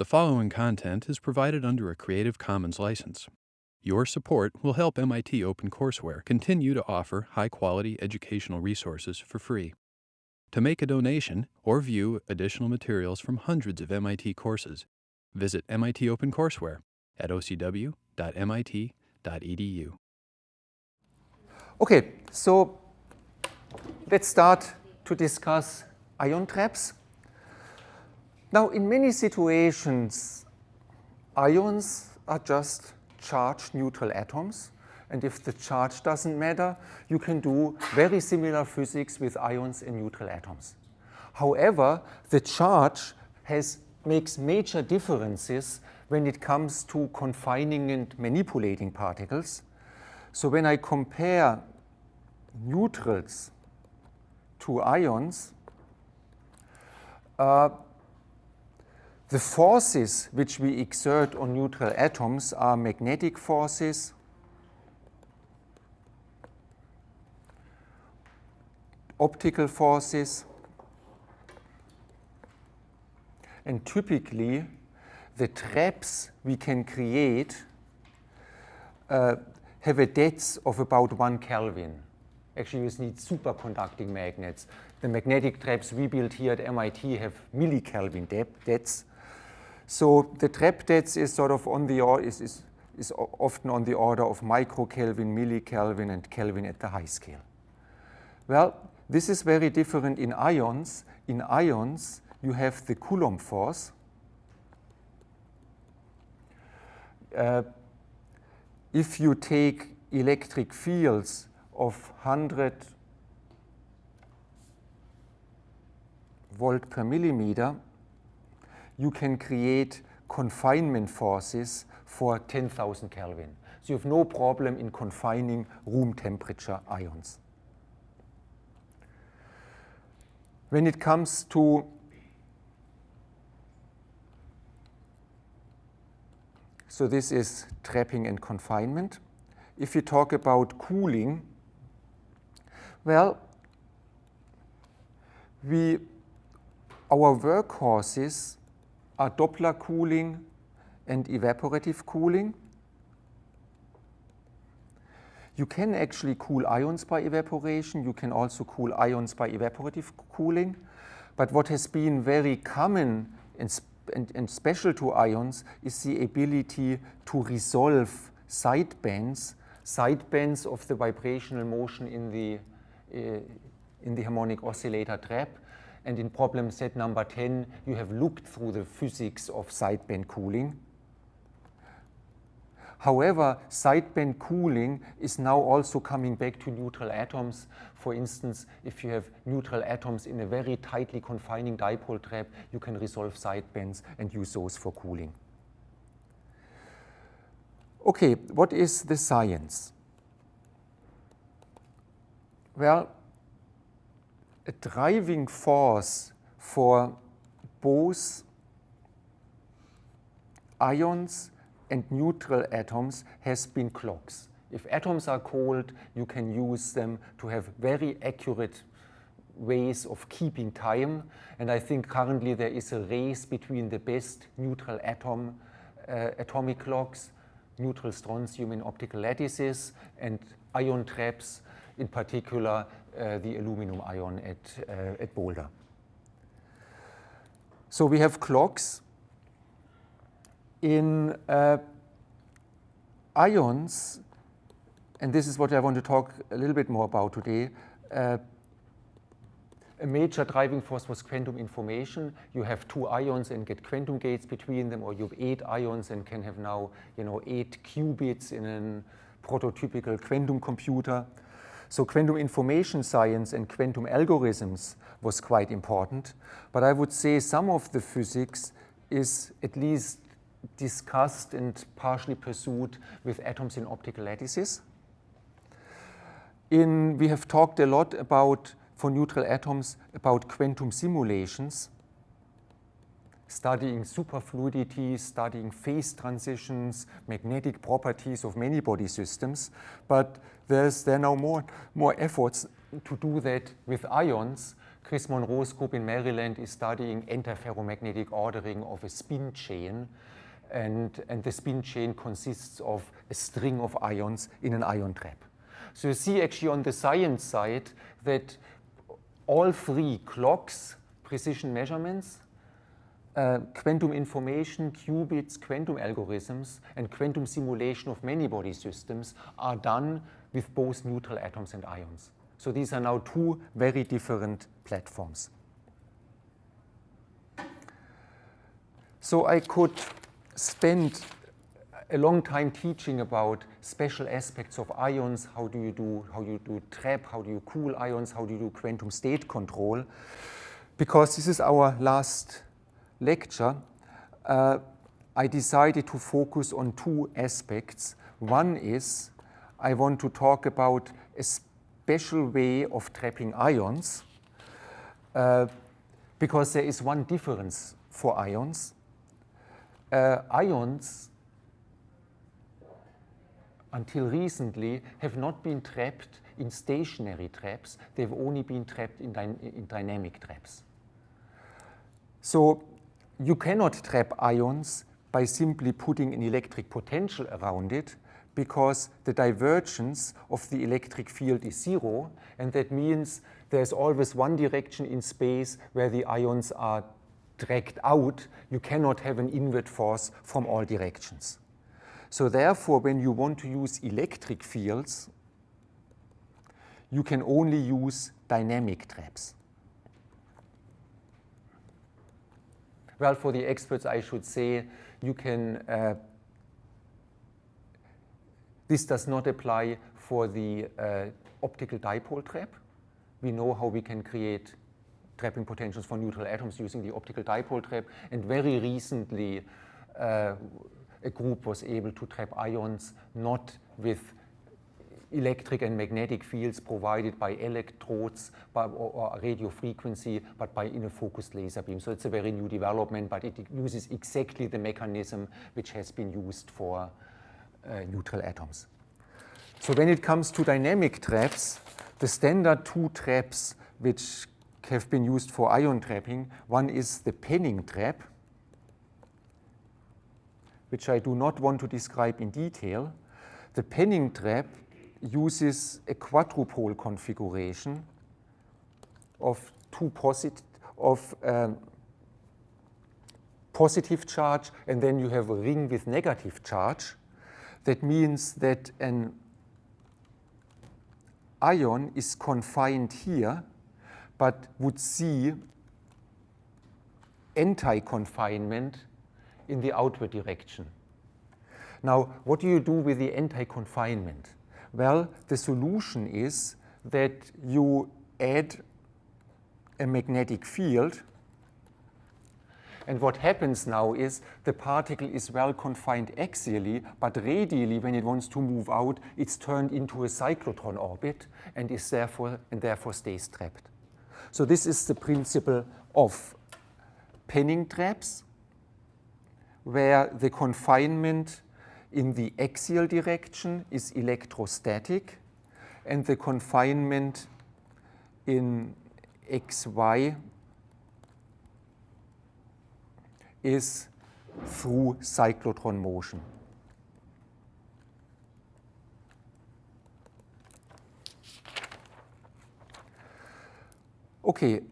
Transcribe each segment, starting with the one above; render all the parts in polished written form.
The following content is provided under a Creative Commons license. Your support will help MIT OpenCourseware continue to offer high-quality educational resources for free. To make a donation or view additional materials from hundreds of MIT courses, visit MIT OpenCourseware at ocw.mit.edu. Okay, so let's start to discuss ion traps. Now, in many situations, ions are just charged neutral atoms, and if the charge doesn't matter, you can do very similar physics with ions and neutral atoms. However, the charge makes major differences when it comes to confining and manipulating particles. So when I compare neutrals to ions, the forces which we exert on neutral atoms are magnetic forces, optical forces, and typically the traps we can create have a depth of about 1 Kelvin. Actually, you need superconducting magnets. The magnetic traps we build here at MIT have millikelvin depths. So the trap depth is sort of on the is often on the order of microkelvin, millikelvin, and Kelvin at the high scale. Well, this is very different in ions. In ions, you have the Coulomb force. If you take electric fields of 100 volt per millimeter, you can create confinement forces for 10,000 Kelvin. So you have no problem in confining room temperature ions. When it comes to so this is trapping and confinement. If you talk about cooling, well, our workhorses are Doppler cooling and evaporative cooling. You can actually cool ions by evaporation. You can also cool ions by evaporative cooling. But what has been very common and special to ions is the ability to resolve sidebands of the vibrational motion in the harmonic oscillator trap. And in problem set number 10, you have looked through the physics of sideband cooling. However, sideband cooling is now also coming back to neutral atoms. For instance, if you have neutral atoms in a very tightly confining dipole trap, you can resolve sidebands and use those for cooling. Okay, what is the science? Well, a driving force for both ions and neutral atoms has been clocks. If atoms are cold, you can use them to have very accurate ways of keeping time. And I think currently there is a race between the best neutral atom atomic clocks, neutral strontium in optical lattices, and ion traps, in particular the aluminum ion at Boulder. So we have clocks. In ions, and this is what I want to talk a little bit more about today, a major driving force was quantum information. You have 2 ions and get quantum gates between them, or you have 8 ions and can have now 8 qubits in a prototypical quantum computer. So quantum information science and quantum algorithms was quite important. But I would say some of the physics is at least discussed and partially pursued with atoms in optical lattices. We have talked a lot about, for neutral atoms, about quantum simulations, studying superfluidity, studying phase transitions, magnetic properties of many-body systems. But there are now more efforts to do that with ions, Chris Monroe's group in Maryland is studying antiferromagnetic ordering of a spin chain, and the spin chain consists of a string of ions in an ion trap. So you see actually on the science side that all three clocks, precision measurements, quantum information, qubits, quantum algorithms, and quantum simulation of many-body systems are done with both neutral atoms and ions. So these are now two very different platforms. So I could spend a long time teaching about special aspects of ions. How do you do trap? How do you cool ions? How do you do quantum state control? Because this is our last lecture, I decided to focus on two aspects. One is I want to talk about a special way of trapping ions, because there is one difference for ions. Ions, until recently, have not been trapped in stationary traps. They've only been trapped in dynamic traps. So you cannot trap ions by simply putting an electric potential around it, because the divergence of the electric field is zero, and that means there's always one direction in space where the ions are dragged out. You cannot have an inward force from all directions. So therefore, when you want to use electric fields, you can only use dynamic traps. Well, for the experts, I should say, you can, this does not apply for the optical dipole trap. We know how we can create trapping potentials for neutral atoms using the optical dipole trap, and very recently a group was able to trap ions not with electric and magnetic fields provided by electrodes or radio frequency, but by in a focused laser beam. So it's a very new development, but it uses exactly the mechanism which has been used for neutral atoms. So when it comes to dynamic traps, the standard two traps which have been used for ion trapping, one is the Penning trap, which I do not want to describe in detail. The Penning trap uses a quadrupole configuration of positive charge, and then you have a ring with negative charge. That means that an ion is confined here, but would see anti-confinement in the outward direction. Now, what do you do with the anti-confinement? Well, the solution is that you add a magnetic field, and what happens now is the particle is well confined axially, but radially, when it wants to move out, it's turned into a cyclotron orbit and is therefore stays trapped. So this is the principle of Penning traps, where the confinement in the axial direction is electrostatic, and the confinement in xy is through cyclotron motion. Okay,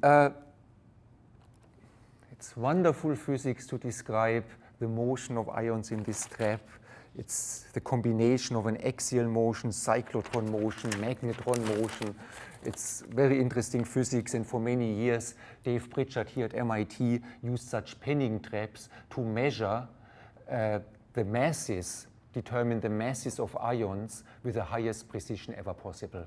it's wonderful physics to describe the motion of ions in this trap. It's the combination of an axial motion, cyclotron motion, magnetron motion. It's very interesting physics, and for many years, Dave Pritchard here at MIT used such Penning traps to measure the masses, determine the masses of ions with the highest precision ever possible.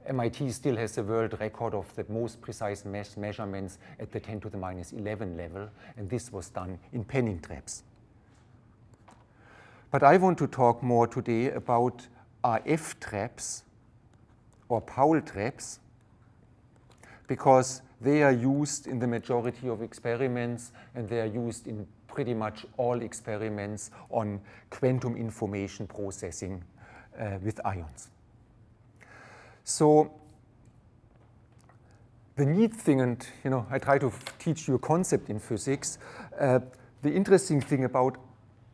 MIT still has the world record of the most precise mass measurements at the 10 to the minus 11 level, and this was done in Penning traps. But I want to talk more today about RF traps or Paul traps, because they are used in the majority of experiments, and they are used in pretty much all experiments on quantum information processing with ions. So the neat thing, and I try to teach you a concept in physics, the interesting thing about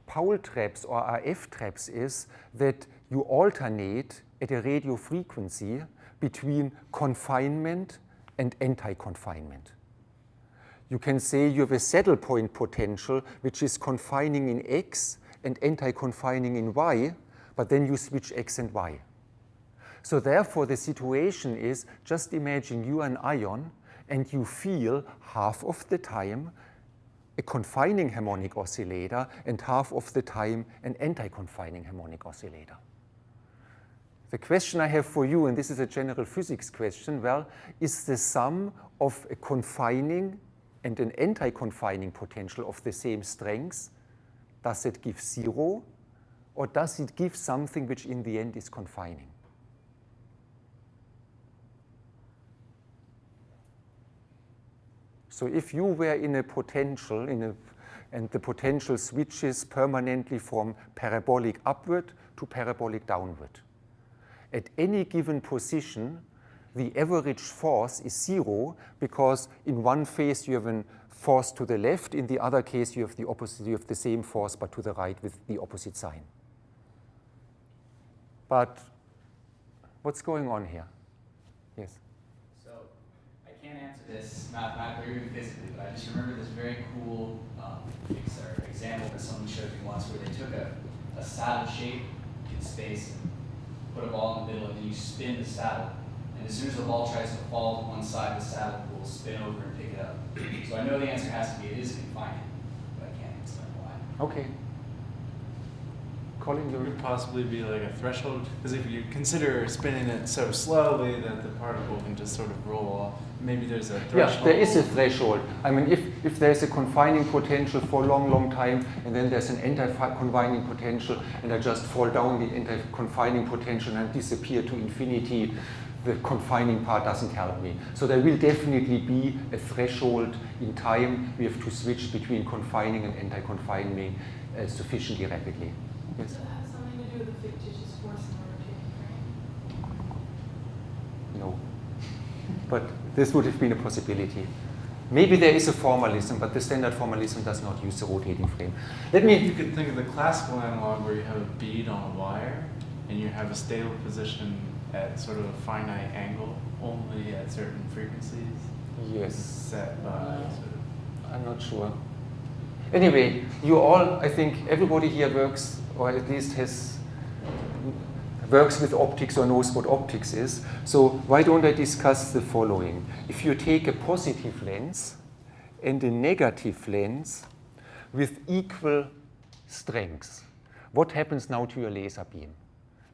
Paul traps or RF traps is that you alternate at a radio frequency between confinement and anti-confinement. You can say you have a saddle point potential which is confining in X and anti-confining in Y, but then you switch X and Y. So therefore the situation is, just imagine you are an ion and you feel half of the time a confining harmonic oscillator and half of the time an anti-confining harmonic oscillator. The question I have for you, and this is a general physics question, well, is the sum of a confining and an anti-confining potential of the same strength, does it give zero, or does it give something which in the end is confining? So if you were in a potential, and the potential switches permanently from parabolic upward to parabolic downward, at any given position, the average force is zero, because in one phase you have a force to the left, in the other case you have the opposite, you have the same force but to the right with the opposite sign. But what's going on here? Yes? So I can't answer this mathematically or even physically, but I just remember this very cool example that someone showed me once, where they took a saddle shape in space and put a ball in the middle, and then you spin the saddle. And as soon as the ball tries to fall to one side, the saddle will spin over and pick it up. So I know the answer has to be it is confining, but I can't explain why. Okay. Colin, It could possibly be like a threshold, because if you consider spinning it so slowly that the particle can just sort of roll off, maybe there's a threshold. Yeah, there is a threshold. I mean, if there's a confining potential for a long, long time, and then there's an anti-confining potential, and I just fall down the anti-confining potential and disappear to infinity, the confining part doesn't help me. So there will definitely be a threshold in time. We have to switch between confining and anti-confining sufficiently rapidly. Yes? Does it have something to do with the fictitious force in the rotating frame? No. But this would have been a possibility. Maybe there is a formalism, but the standard formalism does not use the rotating frame. You could think of the classical analog where you have a bead on a wire, and you have a stable position at sort of a finite angle, only at certain frequencies. Yes. Set by sort of. I'm not sure. Anyway, you all, I think everybody here works, or at least works with optics or knows what optics is. So why don't I discuss the following? If you take a positive lens and a negative lens with equal strengths, what happens now to your laser beam?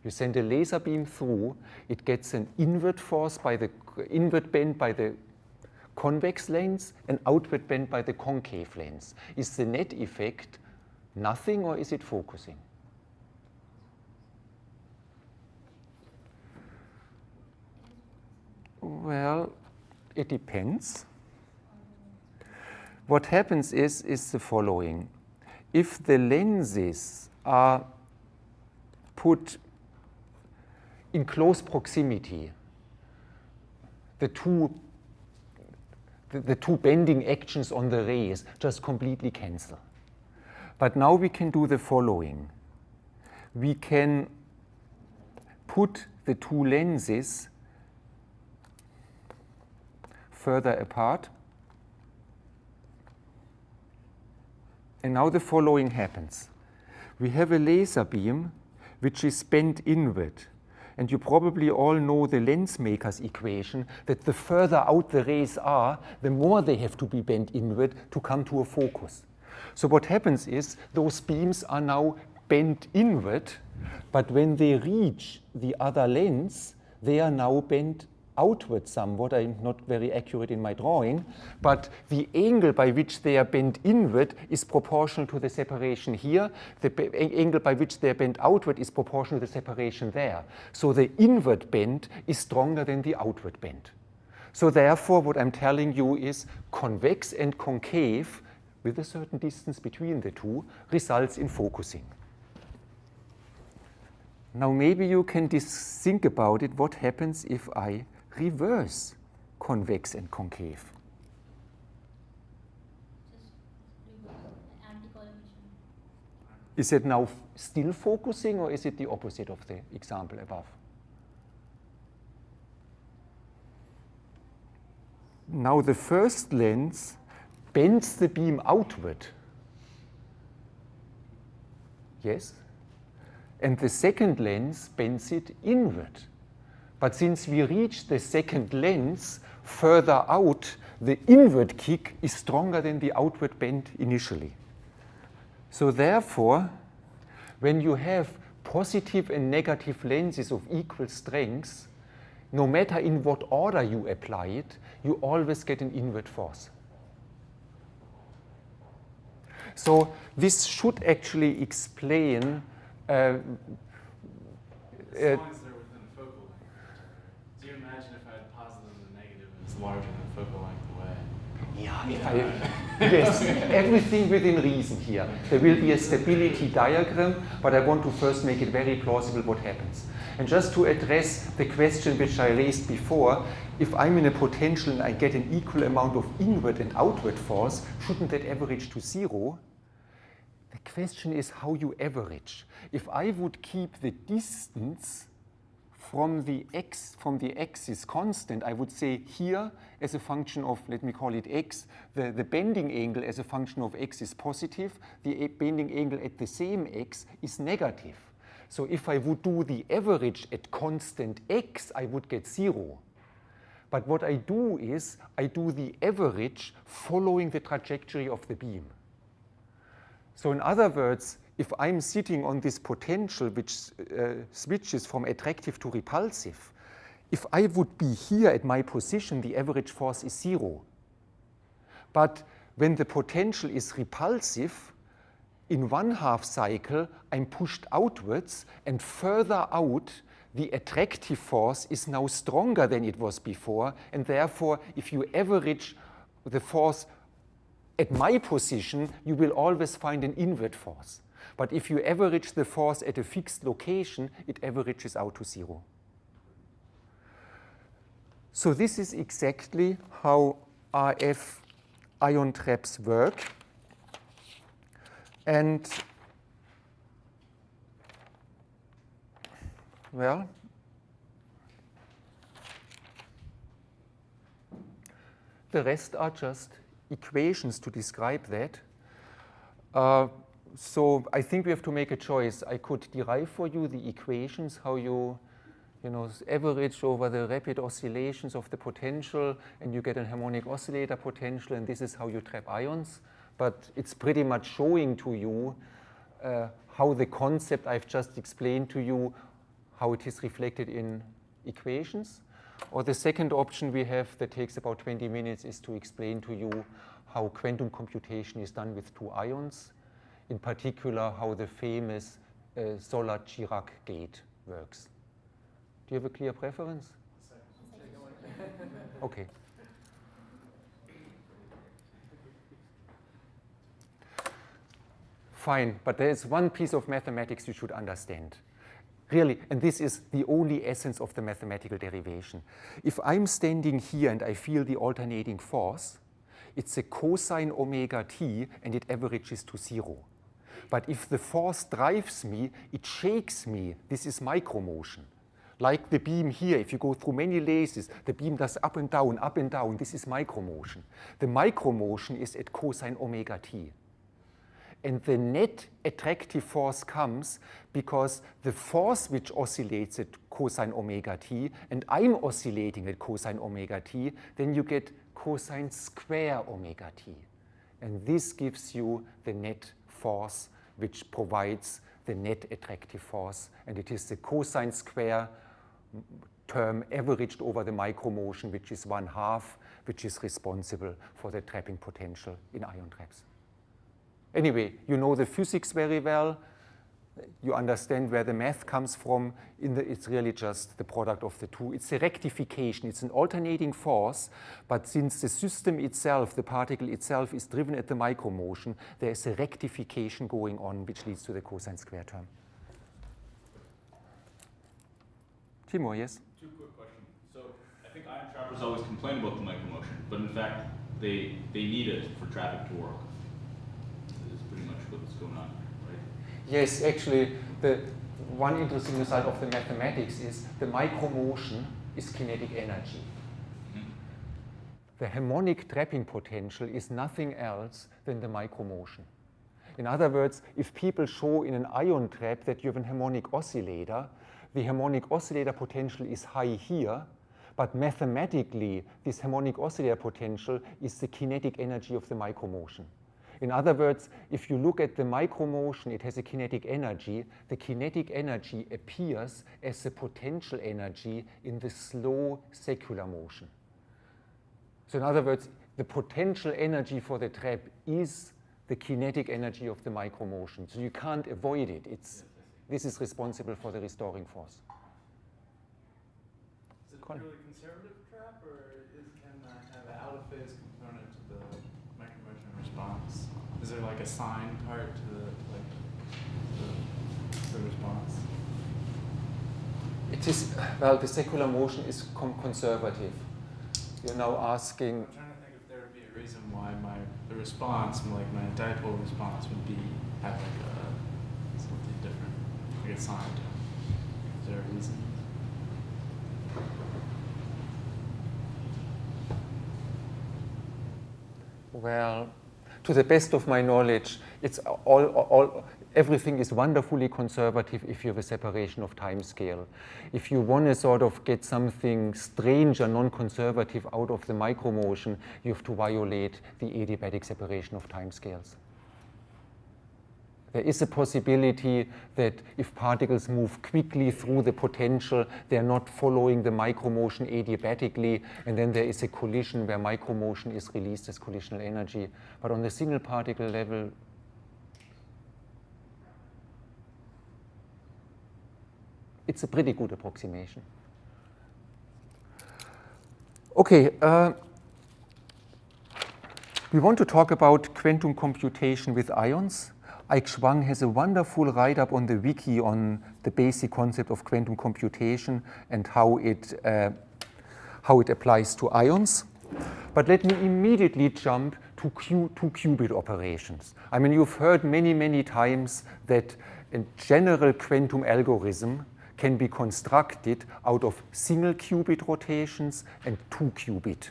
You send a laser beam through, it gets an inward force by the inward bend by the convex lens and outward bend by the concave lens. Is the net effect nothing, or is it focusing? Well, it depends. What happens is the following. If the lenses are put in close proximity, the two bending actions on the rays just completely cancel. But now we can do the following. We can put the two lenses further apart. And now the following happens. We have a laser beam which is bent inward. And you probably all know the lens maker's equation, that the further out the rays are, the more they have to be bent inward to come to a focus. So what happens is those beams are now bent inward, but when they reach the other lens, they are now bent outward somewhat. I'm not very accurate in my drawing, but the angle by which they are bent inward is proportional to the separation here. The angle by which they are bent outward is proportional to the separation there. So the inward bend is stronger than the outward bend. So therefore, what I'm telling you is convex and concave, with a certain distance between the two, results in focusing. Now maybe you can think about it, what happens if I reverse convex and concave. Is it now still focusing, or is it the opposite of the example above? Now the first lens bends the beam outward. Yes? And the second lens bends it inward. But since we reach the second lens further out, the inward kick is stronger than the outward bend initially. So therefore, when you have positive and negative lenses of equal strength, no matter in what order you apply it, you always get an inward force. So this should actually explain as long as they're within focal length. Do you imagine if I had positive and negative is larger than focal length away? Yes, everything within reason here. There will be a stability diagram, but I want to first make it very plausible what happens. And just to address the question which I raised before, if I'm in a potential and I get an equal amount of inward and outward force, shouldn't that average to zero? The question is how you average. If I would keep the distance from the axis constant, I would say here as a function of, let me call it x, the bending angle as a function of x is positive, the bending angle at the same x is negative. So if I would do the average at constant x, I would get 0. But what I do is I do the average following the trajectory of the beam. So in other words, if I'm sitting on this potential which switches from attractive to repulsive, if I would be here at my position, the average force is 0. But when the potential is repulsive, in 1/2 cycle, I'm pushed outwards, and further out, the attractive force is now stronger than it was before, and therefore, if you average the force at my position, you will always find an inward force. But if you average the force at a fixed location, it averages out to 0. So this is exactly how RF ion traps work. And well, the rest are just equations to describe that. So I think we have to make a choice. I could derive for you the equations, how you average over the rapid oscillations of the potential, and you get a harmonic oscillator potential, and this is how you trap ions. But it's pretty much showing to you how the concept I've just explained to you, how it is reflected in equations. Or the second option we have that takes about 20 minutes is to explain to you how quantum computation is done with 2 ions, in particular how the famous Szolad-Dirac gate works. Do you have a clear preference? Okay. Fine, but there is one piece of mathematics you should understand. Really, and this is the only essence of the mathematical derivation. If I'm standing here and I feel the alternating force, it's a cosine omega t and it averages to 0. But if the force drives me, it shakes me. This is micromotion. Like the beam here, if you go through many lasers, the beam does up and down, up and down. This is micromotion. The micromotion is at cosine omega t. And the net attractive force comes because the force which oscillates at cosine omega t, and I'm oscillating at cosine omega t, then you get cosine square omega t. And this gives you the net force which provides the net attractive force. And it is the cosine square term averaged over the micromotion, which is 1/2, which is responsible for the trapping potential in ion traps. Anyway, you know the physics very well. You understand where the math comes from. It's really just the product of the two. It's a rectification. It's an alternating force. But since the system itself, the particle itself, is driven at the micromotion, there is a rectification going on, which leads to the cosine square term. Timur, yes? Two quick questions. So I I think ion trappers always complain about the micromotion, but in fact, they need it for traffic to work. Is pretty much what's going on, right? Yes, actually, the one interesting result of the mathematics is the micromotion is kinetic energy. The harmonic trapping potential is nothing else than the micromotion. In other words, if people show in an ion trap that you have a harmonic oscillator, the harmonic oscillator potential is high here, but mathematically, this harmonic oscillator potential is the kinetic energy of the micromotion. In other words, if you look at the micromotion, it has a kinetic energy. The kinetic energy appears as the potential energy in the slow secular motion. So in other words, the potential energy for the trap is the kinetic energy of the micromotion. So you can't avoid it. This is responsible for the restoring force. Is it a purely conservative trap, or can that have an out-of-phase component to the micromotion response? Is there like a sine part to the response? It is, well, the secular motion is conservative. You're now asking. I'm trying to think if there would be a reason why the response, like my dipole response, would have like something different, like a sine. Is there a reason? Well, to the best of my knowledge, it's everything is wonderfully conservative if you have a separation of time scale. If you want to sort of get something strange or non-conservative out of the micromotion, you have to violate the adiabatic separation of time scales. There is a possibility that if particles move quickly through the potential, they're not following the micromotion adiabatically, and then there is a collision where micromotion is released as collisional energy. But on the single particle level, it's a pretty good approximation. Okay, we want to talk about quantum computation with ions. Ike Schwang has a wonderful write-up on the wiki on the basic concept of quantum computation and how it applies to ions. But let me immediately jump to two-qubit operations. I mean, you've heard many, many times that a general quantum algorithm can be constructed out of single qubit rotations and two qubit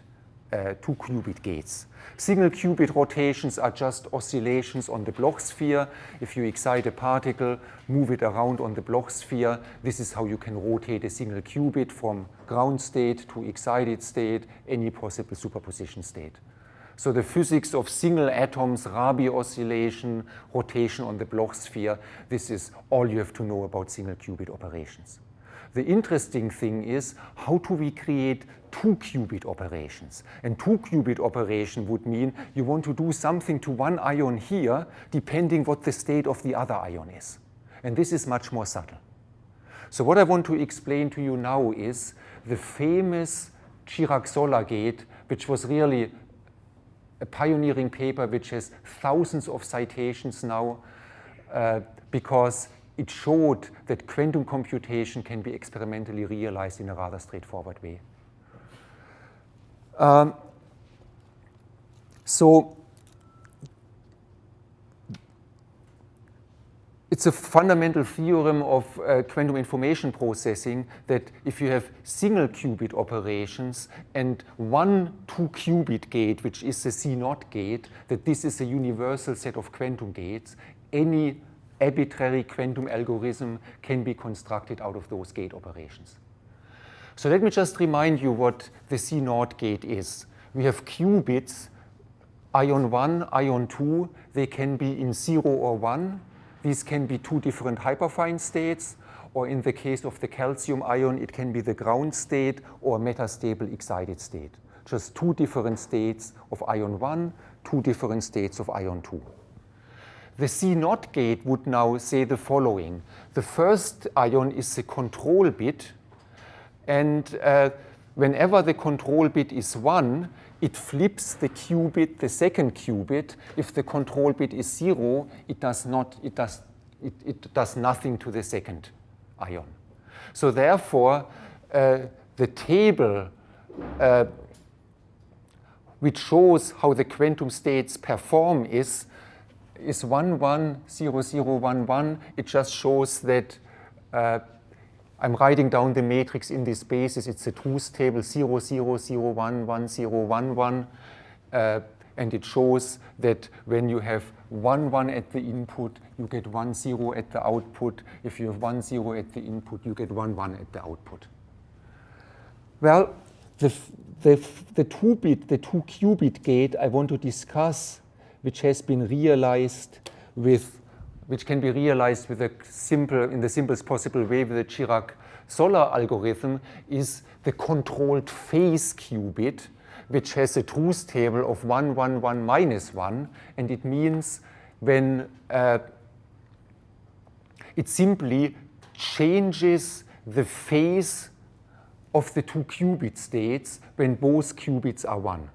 gates. Single qubit rotations are just oscillations on the Bloch sphere. If you excite a particle, move it around on the Bloch sphere, this is how you can rotate a single qubit from ground state to excited state, any possible superposition state. So the physics of single atoms, Rabi oscillation, rotation on the Bloch sphere, this is all you have to know about single qubit operations. The interesting thing is, how do we create two-qubit operations? And two-qubit operation would mean you want to do something to one ion here, depending what the state of the other ion is. And this is much more subtle. So what I want to explain to you now is the famous Chirac-Zoller gate, which was really a pioneering paper which has thousands of citations now, because it showed that quantum computation can be experimentally realized in a rather straightforward way. So it's a fundamental theorem of quantum information processing that if you have single qubit operations and one two-qubit gate, which is the C0 gate, that this is a universal set of quantum gates, any arbitrary quantum algorithm can be constructed out of those gate operations. So let me just remind you what the C0 gate is. We have qubits, ion 1, ion 2, they can be in 0 or 1. These can be two different hyperfine states, or in the case of the calcium ion, it can be the ground state or metastable excited state. Just two different states of ion 1, two different states of ion 2. The C0 gate would now say the following. The first ion is the control bit, and whenever the control bit is 1, it flips the qubit, the second qubit. If the control bit is 0, it does nothing to the second ion. So therefore, the table which shows how the quantum states perform is 1, 1, 0, 0, 1, 1. It just shows that I'm writing down the matrix in this basis. It's a truth table 0, 0, 0, 1, 1, 0, 1, 1. And it shows that when you have 1, 1 at the input, you get 1, 0 at the output. If you have 1, 0 at the input, you get 1, 1 at the output. Well, the 2-qubit gate I want to discuss, which has been realized which can be realized with in the simplest possible way with the Chirac-Soller algorithm, is the controlled phase qubit, which has a truth table of 1, 1, 1, minus 1. And it means when it simply changes the phase of the 2 qubit states when both qubits are 1.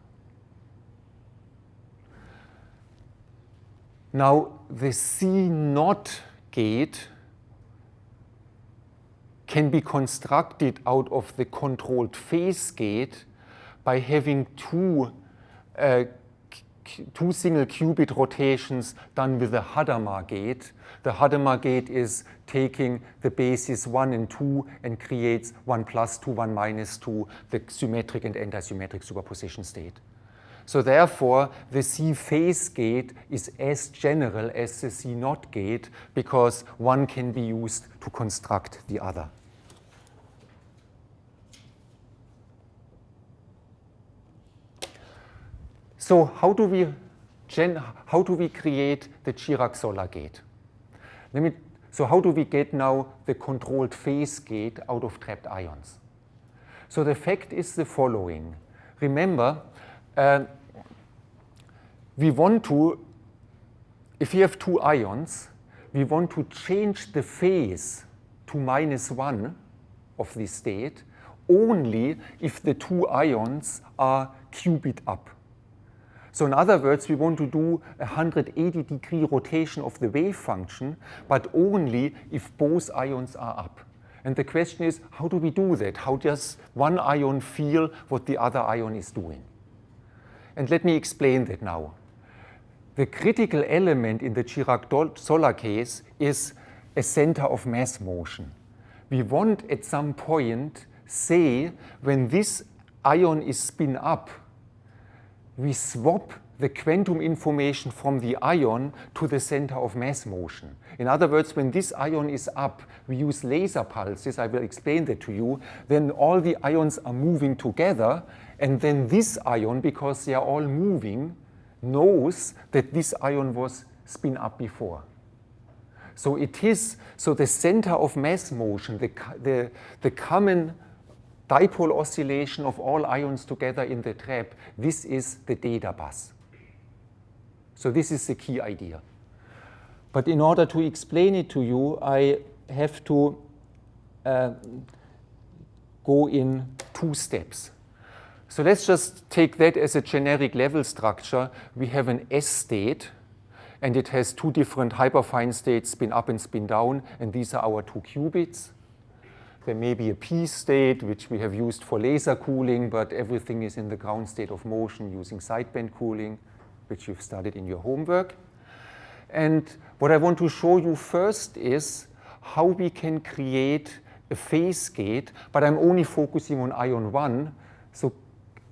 Now, the C0 gate can be constructed out of the controlled phase gate by having two single qubit rotations done with the Hadamard gate. The Hadamard gate is taking the basis 1 and 2 and creates 1 plus 2, 1 minus 2, the symmetric and antisymmetric superposition state. So therefore, the C phase gate is as general as the C0 gate because one can be used to construct the other. So how do we create the Chirac-Soller gate? So how do we get now the controlled phase gate out of trapped ions? So the fact is the following. Remember, we want to, if you have 2 ions, we want to change the phase to -1 of this state only if the 2 ions are qubit up. So in other words, we want to do a 180-degree rotation of the wave function, but only if both ions are up. And the question is, how do we do that? How does one ion feel what the other ion is doing? And let me explain that now. The critical element in the Chirac-Soller case is a center of mass motion. We want at some point, say, when this ion is spin up, we swap the quantum information from the ion to the center of mass motion. In other words, when this ion is up, we use laser pulses, I will explain that to you, then all the ions are moving together, and then this ion, because they are all moving, knows that this ion was spin up before. So the center of mass motion, the common dipole oscillation of all ions together in the trap, this is the data bus. So this is the key idea. But in order to explain it to you, I have to go in 2 steps. So let's just take that as a generic level structure. We have an S state, and it has 2 different hyperfine states, spin up and spin down, and these are our 2 qubits. There may be a P state, which we have used for laser cooling, but everything is in the ground state of motion using sideband cooling, which you've studied in your homework. And what I want to show you first is how we can create a phase gate, but I'm only focusing on ion 1, so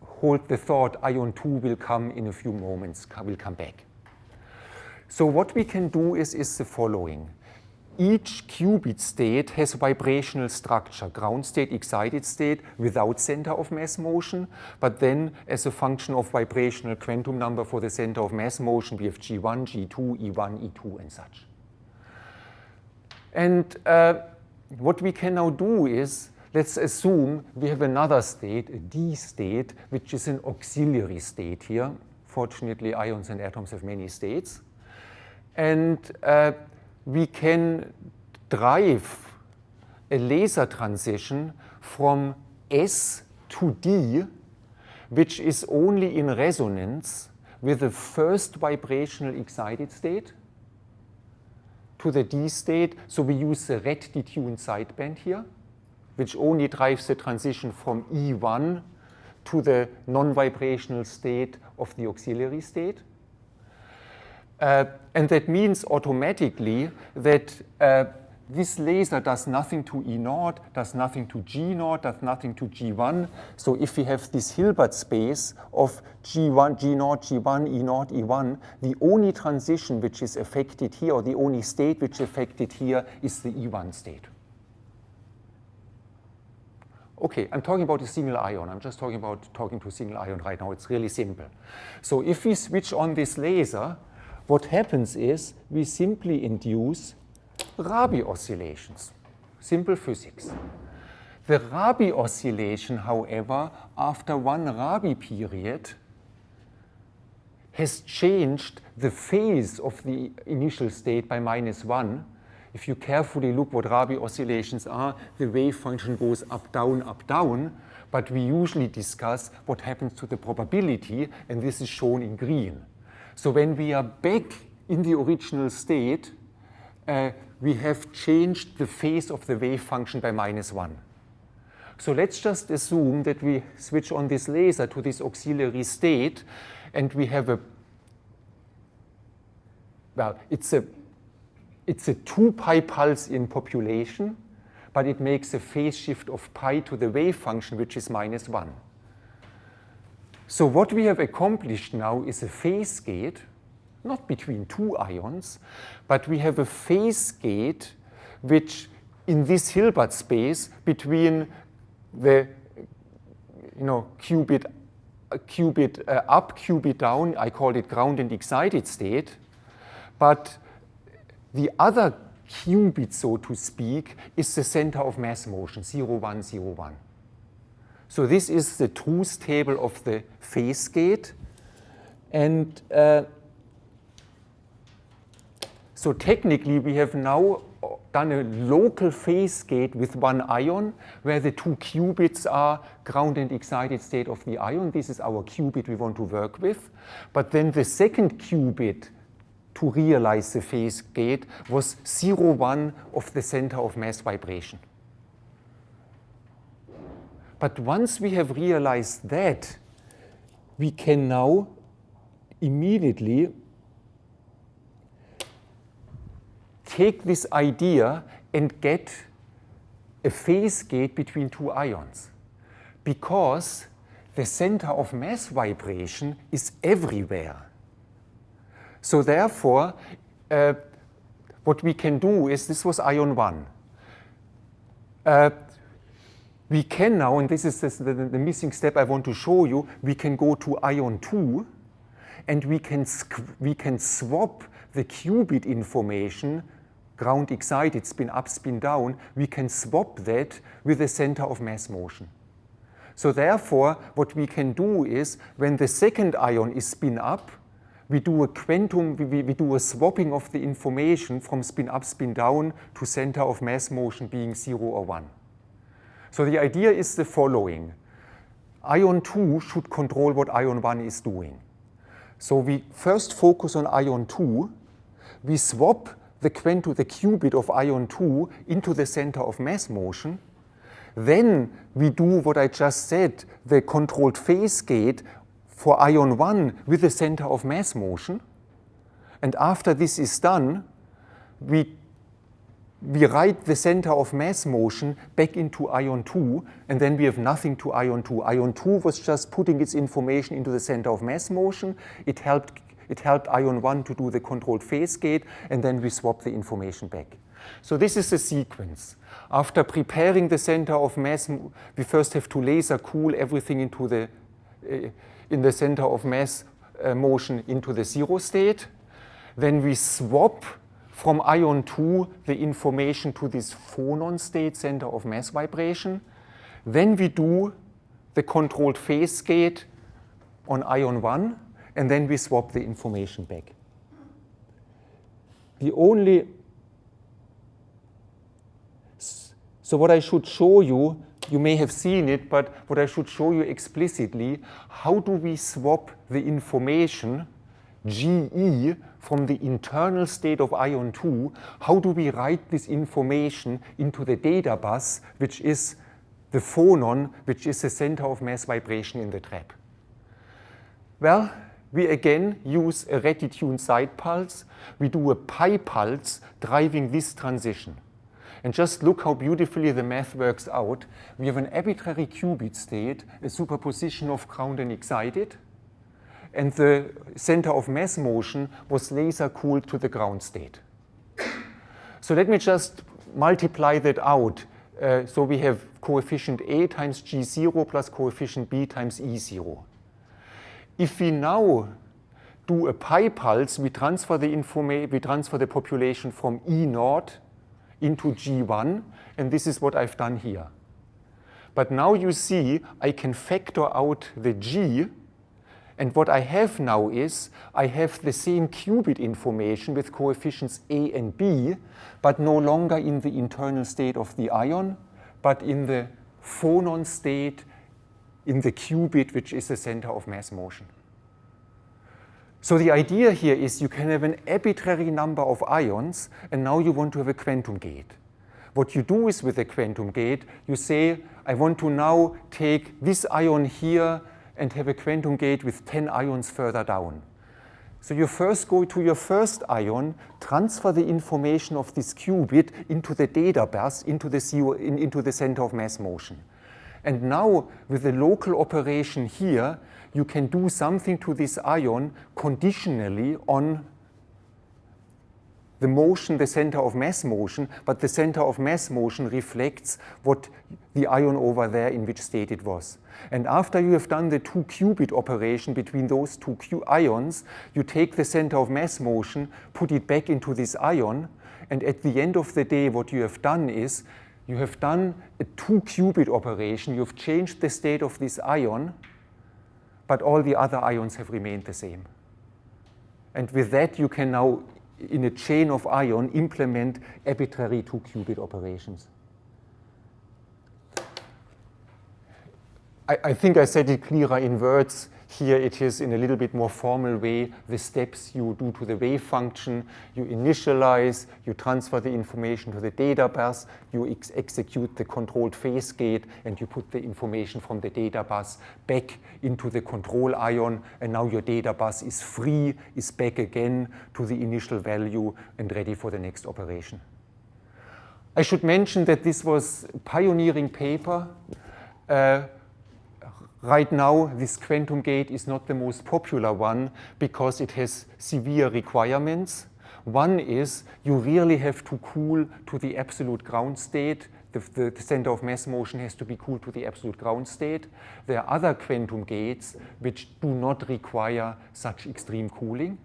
hold the thought ion 2 will come in a few moments, will come back. So what we can do is the following. Each qubit state has a vibrational structure, ground state, excited state, without center of mass motion, but then as a function of vibrational quantum number for the center of mass motion, we have G1, G2, E1, E2, and such. And what we can now do is, let's assume we have another state, a D state, which is an auxiliary state here. Fortunately, ions and atoms have many states. And we can drive a laser transition from S to D, which is only in resonance with the first vibrational excited state, to the D state. So we use the red detuned sideband here, which only drives the transition from E1 to the non-vibrational state of the auxiliary state. And that means automatically that this laser does nothing to E0, does nothing to G0, does nothing to G1. So if we have this Hilbert space of G1, G0, G1, E0, E1, the only transition which is affected here, or the only state which is affected here, is the E1 state. Okay, I'm talking about a single ion. I'm just talking to a single ion right now. It's really simple. So if we switch on this laser, what happens is we simply induce Rabi oscillations, simple physics. The Rabi oscillation, however, after one Rabi period, has changed the phase of the initial state by -1. If you carefully look what Rabi oscillations are, the wave function goes up, down, but we usually discuss what happens to the probability, and this is shown in green. So when we are back in the original state, we have changed the phase of the wave function by -1. So let's just assume that we switch on this laser to this auxiliary state, and we have it's a 2 pi pulse in population, but it makes a phase shift of pi to the wave function, which is -1. So what we have accomplished now is a phase gate, not between two ions, but we have a phase gate which in this Hilbert space between the qubit up, qubit down, I call it ground and excited state, but the other qubit, so to speak, is the center of mass motion, 0, 1, 0, 1. So this is the truth table of the phase gate. And so technically, we have now done a local phase gate with one ion, where the 2 qubits are ground and excited state of the ion. This is our qubit we want to work with. But then the second qubit to realize the phase gate was 0, 1 of the center of mass vibration. But once we have realized that, we can now immediately take this idea and get a phase gate between two ions, because the center of mass vibration is everywhere. So therefore, what we can do is, this was ion 1. We can now, and this is the missing step I want to show you, we can go to ion 2, and we can swap the qubit information, ground excited, spin up, spin down, we can swap that with the center of mass motion. So therefore, what we can do is, when the second ion is spin up, we do a quantum, we do a swapping of the information from spin up, spin down to center of mass motion being 0 or 1. So the idea is the following. Ion 2 should control what ion 1 is doing. So we first focus on ion 2, we swap the qubit of ion 2 into the center of mass motion. Then we do what I just said, the controlled phase gate for ion 1 with the center of mass motion. And after this is done, we write the center of mass motion back into ion 2, and then we have nothing to ion 2. Ion 2 was just putting its information into the center of mass motion. It helped ion 1 to do the controlled phase gate, and then we swap the information back. So this is the sequence. After preparing the center of mass, we first have to laser cool everything into in the center of mass motion into the 0 state. Then we swap from ion 2 the information to this phonon state, center of mass vibration. Then we do the controlled phase gate on ion 1, and then we swap the information back. So what I should show you, you may have seen it, but what I should show you explicitly, how do we swap the information, GE, from the internal state of ion 2, how do we write this information into the data bus, which is the phonon, which is the center of mass vibration in the trap? Well, we again use a ready-tuned side pulse. We do a pi pulse driving this transition. And just look how beautifully the math works out. We have an arbitrary qubit state, a superposition of ground and excited, and the center of mass motion was laser cooled to the ground state. So let me just multiply that out. So we have coefficient A times G0 plus coefficient B times E0. If we now do a pi pulse, we transfer the population from E0 into G1, and this is what I've done here. But now you see I can factor out the G, and what I have now is I have the same qubit information with coefficients A and B, but no longer in the internal state of the ion, but in the phonon state in the qubit, which is the center of mass motion. So the idea here is you can have an arbitrary number of ions, and now you want to have a quantum gate. What you do is with a quantum gate, you say, I want to now take this ion here and have a quantum gate with 10 ions further down. So you first go to your first ion, transfer the information of this qubit into the data bus, into the center of mass motion. And now, with the local operation here, you can do something to this ion conditionally on the motion, the center of mass motion, but the center of mass motion reflects what the ion over there, in which state it was. And after you have done the 2-qubit operation between those two ions, you take the center of mass motion, put it back into this ion, and at the end of the day, what you have done is, you have done a 2-qubit operation, you've changed the state of this ion, but all the other ions have remained the same. And with that, you can now, in a chain of ion, implement arbitrary 2-qubit operations. I think I said it clearer in words. Here it is in a little bit more formal way, the steps you do to the wave function. You initialize, you transfer the information to the data bus, you execute the controlled phase gate, and you put the information from the data bus back into the control ion, and now your data bus is free, is back again to the initial value and ready for the next operation. I should mention that this was a pioneering paper. Right now, this quantum gate is not the most popular one because it has severe requirements. One is you really have to cool to the absolute ground state. The center of mass motion has to be cooled to the absolute ground state. There are other quantum gates which do not require such extreme cooling.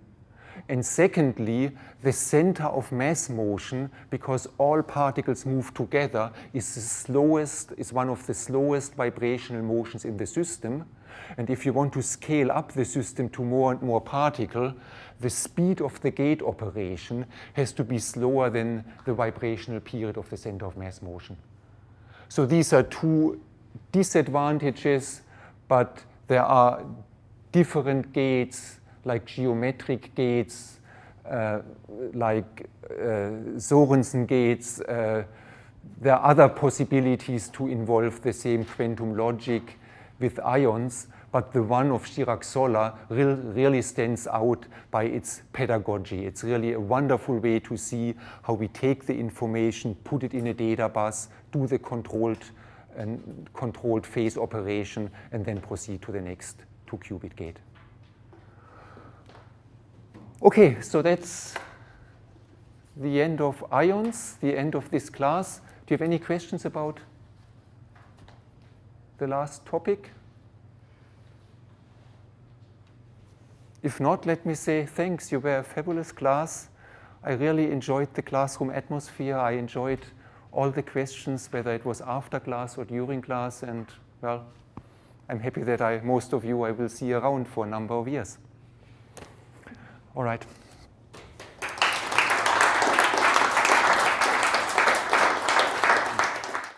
And secondly, the center of mass motion, because all particles move together, is one of the slowest vibrational motions in the system. And if you want to scale up the system to more and more particles, the speed of the gate operation has to be slower than the vibrational period of the center of mass motion. So these are two disadvantages, but there are different gates, like geometric gates, like Sorensen gates. There are other possibilities to involve the same quantum logic with ions, but the one of Chirac-Solla really stands out by its pedagogy. It's really a wonderful way to see how we take the information, put it in a data bus, do the controlled phase operation, and then proceed to the next 2-qubit gate. Okay, so that's the end of ions, the end of this class. Do you have any questions about the last topic? If not, let me say thanks. You were a fabulous class. I really enjoyed the classroom atmosphere. I enjoyed all the questions, whether it was after class or during class. And, well, I'm happy that most of you I will see around for a number of years. All right.